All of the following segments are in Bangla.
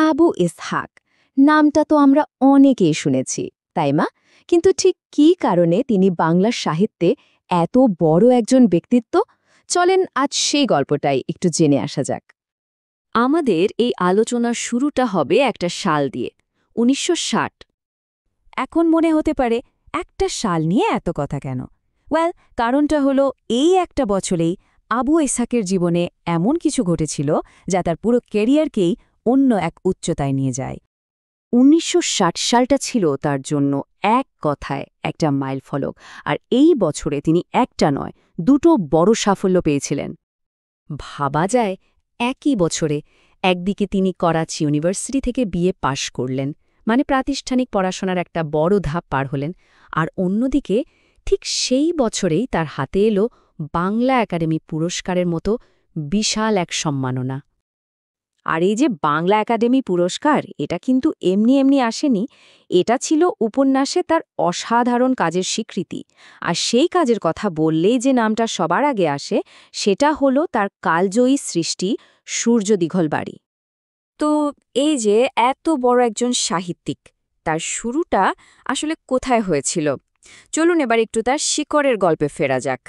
আবু ইসহাক নামটা তো আমরা অনেকেই শুনেছি, তাই মা? কিন্তু ঠিক কী কারণে তিনি বাংলা সাহিত্যে এত বড় একজন ব্যক্তিত্ব? চলেন আজ সেই গল্পটাই একটু জেনে আসা যাক। আমাদের এই আলোচনার শুরুটা হবে একটা সাল দিয়ে, ১৯৬০। এখন মনে হতে পারে একটা সাল নিয়ে এত কথা কেন? কারণটা হলো এই একটা বছরেই আবু ইসহাকের জীবনে এমন কিছু ঘটেছিল যা তার পুরো ক্যারিয়ারকেই অন্য এক উচ্চতায় নিয়ে যায়। ১৯৬০ সালটা ছিল তার জন্য এক কথায় একটা মাইলফলক, আর এই বছরে তিনি একটা নয়, দুটো বড় সাফল্য পেয়েছিলেন। ভাবা যায়, একই বছরে একদিকে তিনি করাচি ইউনিভার্সিটি থেকে বিএ পাশ করলেন, মানে প্রাতিষ্ঠানিক পড়াশোনার একটা বড় ধাপ পার হলেন, আর অন্যদিকে ঠিক সেই বছরেই তার হাতে এলো বাংলা একাডেমি পুরস্কারের মতো বিশাল এক সম্মাননা। আর এই যে বাংলা একাডেমি পুরস্কার, এটা কিন্তু এমনি এমনি আসেনি। এটা ছিল উপন্যাসে তার অসাধারণ কাজের স্বীকৃতি। আর সেই কাজের কথা বললেই যে নামটা সবার আগে আসে, সেটা হলো তার কালজয়ী সৃষ্টি সূর্য দীঘলবাড়ি। তো এই যে এত বড় একজন সাহিত্যিক, তার শুরুটা আসলে কোথায় হয়েছিল? চলুন এবার একটু তার শিকড়ের গল্পে ফেরা যাক।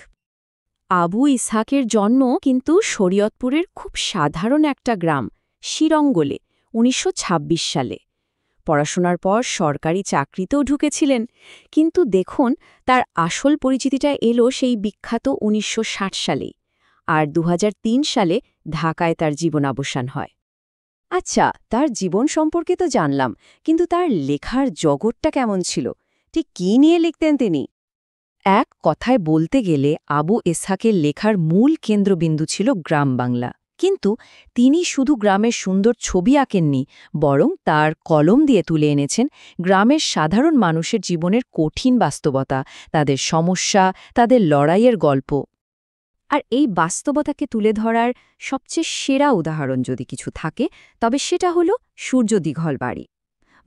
আবু ইসহাকের জন্ম কিন্তু শরীয়তপুরের খুব সাধারণ একটা গ্রাম, শিরঙ্গলে, ১৯২৬ সালে। পড়াশোনার পর সরকারি চাকরিতেও ঢুকেছিলেন, কিন্তু দেখুন তার আসল পরিচিতিটা এলো সেই বিখ্যাত ১৯৬০ সালেই, আর ২০০৩ সালে ঢাকায় তার জীবনাবসান হয়। আচ্ছা, তার জীবন সম্পর্কে তো জানলাম, কিন্তু তার লেখার জগৎটা কেমন ছিল? ঠিক কী নিয়ে লিখতেন তিনি? এক কথায় বলতে গেলে আবু ইসহাকের লেখার মূল কেন্দ্রবিন্দু ছিল গ্রাম বাংলা। কিন্তু তিনি শুধু গ্রামের সুন্দর ছবি আঁকেননি, বরং তার কলম দিয়ে তুলে এনেছেন গ্রামের সাধারণ মানুষের জীবনের কঠিন বাস্তবতা, তাদের সমস্যা, তাদের লড়াইয়ের গল্প। আর এই বাস্তবতাকে তুলে ধরার সবচেয়ে সেরা উদাহরণ যদি কিছু থাকে, তবে সেটা হলো সূর্য দীঘলবাড়ি।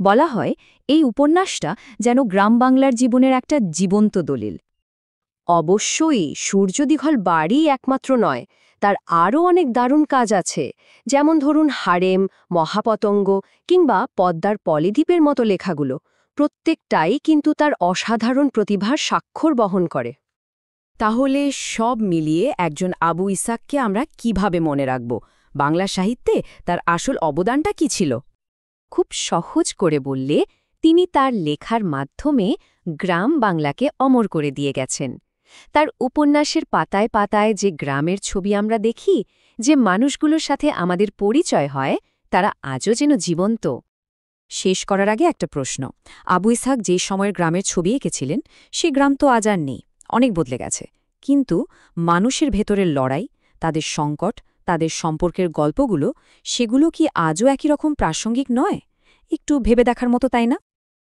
বলা হয় এই উপন্যাসটা যেন গ্রাম বাংলার জীবনের একটা জীবন্ত দলিল। অবশ্যই সূর্য দীঘলবাড়ি একমাত্র নয়, তার আরও অনেক দারুণ কাজ আছে, যেমন ধরুন হারেম, মহাপতঙ্গ কিংবা পদ্মার পলিদ্বীপের মতো লেখাগুলো। প্রত্যেকটাই কিন্তু তার অসাধারণ প্রতিভার স্বাক্ষর বহন করে। তাহলে সব মিলিয়ে একজন আবু ইসহাককে আমরা কিভাবে মনে রাখব? বাংলা সাহিত্যে তার আসল অবদানটা কি ছিল? খুব সহজ করে বললে, তিনি তার লেখার মাধ্যমে গ্রাম বাংলাকে অমর করে দিয়ে গেছেন। তার উপন্যাসের পাতায় পাতায় যে গ্রামের ছবি আমরা দেখি, যে মানুষগুলোর সাথে আমাদের পরিচয় হয়, তারা আজও যেন জীবন্ত। শেষ করার আগে একটা প্রশ্ন। আবু ইসহাক যে সময়ের গ্রামের ছবি এঁকেছিলেন, সে গ্রাম তো আজ আর নেই, অনেক বদলে গেছে। কিন্তু মানুষের ভেতরের লড়াই, তাদের সংকট, তাদের সম্পর্কের গল্পগুলো, সেগুলো কি আজও একই রকম প্রাসঙ্গিক নয়? একটু ভেবে দেখার মতো, তাই না?